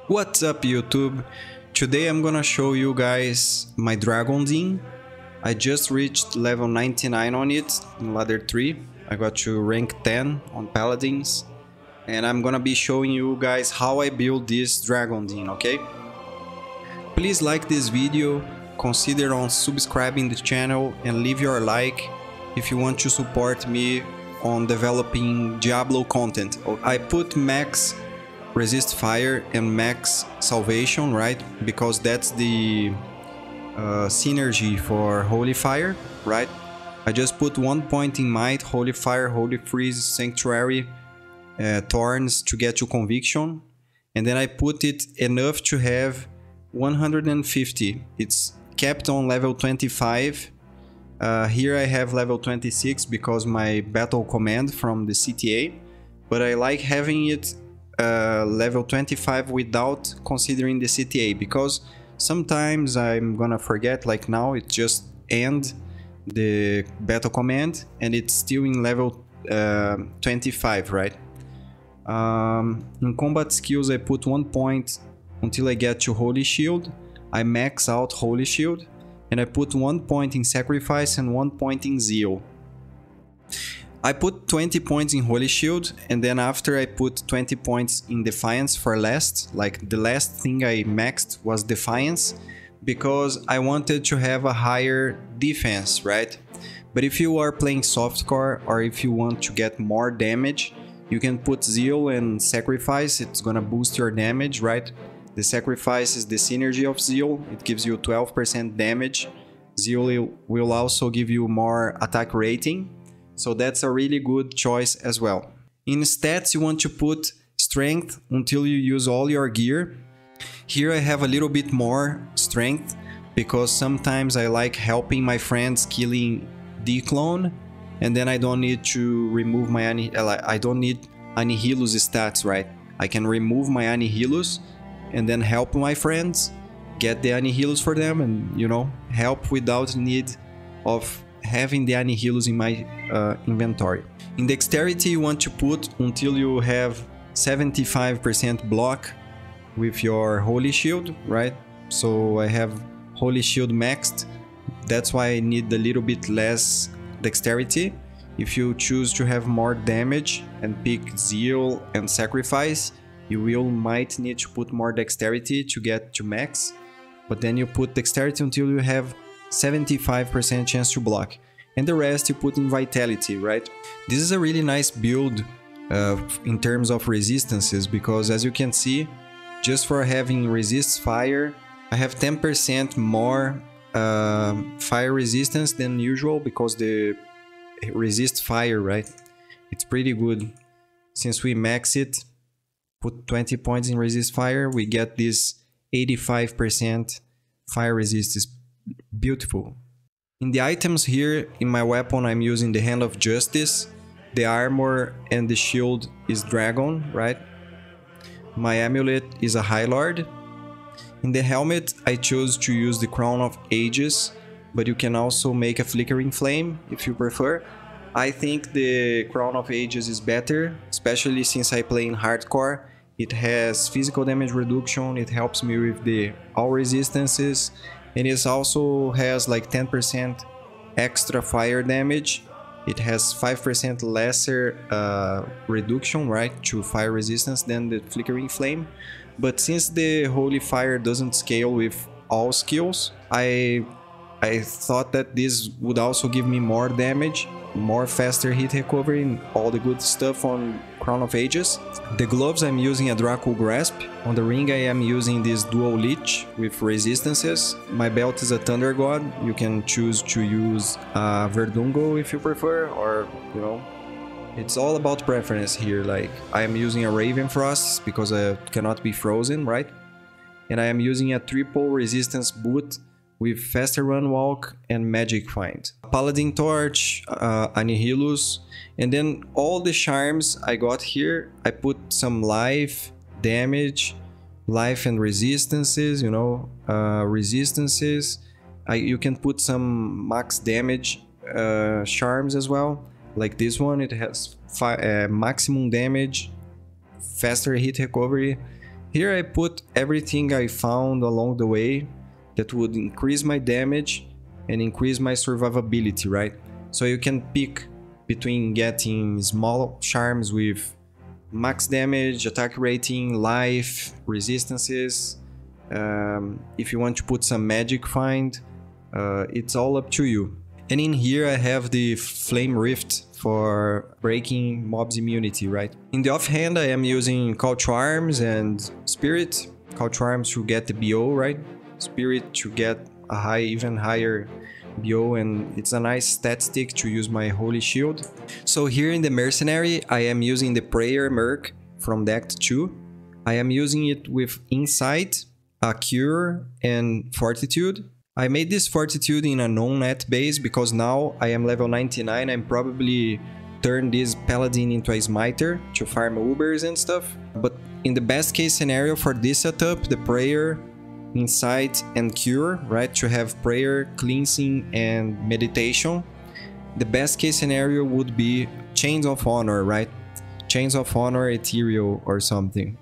What's up YouTube? Today I'm gonna show you guys my Dragondin. I just reached level 99 on it in ladder 3. I got to rank 10 on Paladins. And I'm gonna be showing you guys how I build this Dragondin, okay? Please like this video, consider on subscribing the channel and leave your like if you want to support me on developing Diablo content. I put max resist fire and max salvation, right? Because that's the synergy for holy fire, right? I just put 1 point in might, holy fire, holy freeze, sanctuary, thorns to get to conviction, and then I put it enough to have 150. It's kept on level 25. Here I have level 26 because my battle command from the CTA, but I like having it level 25 without considering the CTA, because sometimes I'm gonna forget, like now it just end the battle command and it's still in level 25, right? In combat skills I put 1 point until I get to holy shield. I max out holy shield, and I put 1 point in sacrifice and 1 point in zeal. I put 20 points in Holy Shield, and then after I put 20 points in Defiance for last. Like the last thing I maxed was Defiance, because I wanted to have a higher defense, right? But if you are playing softcore, or if you want to get more damage, you can put Zeal and Sacrifice. It's gonna boost your damage, right? The Sacrifice is the synergy of Zeal. It gives you 12% damage. Zeal will also give you more attack rating. So that's a really good choice as well. In stats, you want to put strength until you use all your gear. Here I have a little bit more strength because sometimes I like helping my friends killing declone, and then I don't need to remove my I don't need Annihilus stats, right? I can remove my Annihilus and then help my friends, get the Annihilus for them, and you know, help without need of having the Annihilus in my inventory. In dexterity you want to put until you have 75% block with your holy shield, right? So I have holy shield maxed, that's why I need a little bit less dexterity. If you choose to have more damage and pick zeal and sacrifice, you might need to put more dexterity to get to max, but then you put dexterity until you have 75% chance to block, and the rest you put in vitality, right? This is a really nice build in terms of resistances, because as you can see, just for having resist fire, I have 10% more fire resistance than usual, because the resist fire, right? It's pretty good. Since we max it, put 20 points in resist fire, we get this 85% fire resist. Is beautiful. In the items here, in my weapon I'm using the Hand of Justice, the armor and the shield is Dragon, right? My amulet is a High Lord. In the helmet I chose to use the Crown of Ages, but you can also make a Flickering Flame if you prefer. I think the Crown of Ages is better, especially since I play in hardcore. It has physical damage reduction, it helps me with the all resistances, and it also has like 10% extra fire damage. It has 5% lesser reduction, right, to fire resistance than the Flickering Flame. But since the Holy Fire doesn't scale with all skills, I thought that this would also give me more damage, more faster hit recovery, and all the good stuff on Crown of Ages. The gloves I'm using a Dracul Grasp. On the ring I am using this Dual Leech with resistances. My belt is a Thunder God. You can choose to use Verdungo if you prefer, or you know, it's all about preference here. Like I am using a Raven Frost because I cannot be frozen, right? And I am using a triple resistance boot with faster run walk and magic find. Paladin torch, Annihilus, and then all the charms I got here, I put some life, damage, life and resistances, you know, resistances. You can put some max damage charms as well, like this one. It has maximum damage, faster hit recovery. Here I put everything I found along the way that would increase my damage and increase my survivability, right? So you can pick between getting small charms with max damage, attack rating, life, resistances. If you want to put some magic find, it's all up to you. And in here I have the Flame Rift for breaking mobs immunity, right? In the offhand I am using Call to Arms and Spirit. Call to Arms to get the BO, right? Spirit to get a even higher BO, and it's a nice stat stick to use my Holy Shield. So here in the Mercenary I am using the Prayer Merc from deck 2. I am using it with Insight, a Cure and Fortitude. I made this Fortitude in a non-net base because now I am level 99. I'm probably turn this Paladin into a Smiter to farm Ubers and stuff. But in the best case scenario for this setup, the Prayer, Insight and Cure, right? To have Prayer, Cleansing and Meditation. The best case scenario would be Chains of Honor, right? Chains of Honor, Ethereal or something.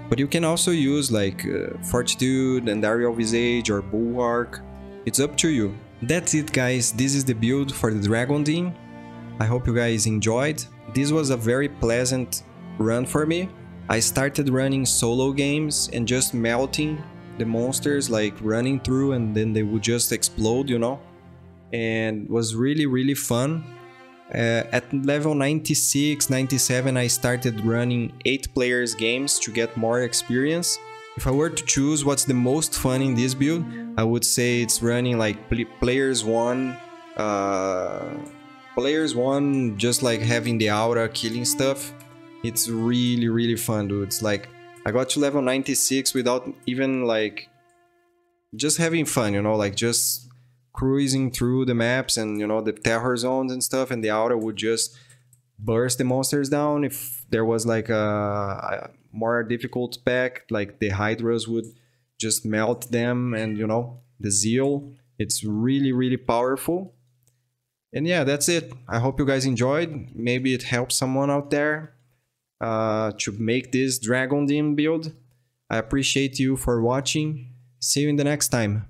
But you can also use like Fortitude and Aerial Visage or Bulwark. It's up to you. That's it guys, this is the build for the Dragondin. I hope you guys enjoyed. This was a very pleasant run for me. I started running solo games and just melting the monsters, like running through and then they would just explode, you know. And it was really fun. At level 96, 97 I started running 8 players games to get more experience. If I were to choose what's the most fun in this build, I would say it's running like players 1, just like having the aura, killing stuff. It's really fun, dude. It's like I got to level 96 without even like just having fun, you know, like just cruising through the maps and, you know, the terror zones and stuff, and the aura would just burst the monsters down. If there was like a more difficult pack, like the Hydras would just melt them, and you know, the Zeal, it's really powerful. And yeah, that's it. I hope you guys enjoyed. Maybe it helps someone out there to make this Dragondin build. I appreciate you for watching. See you in the next time.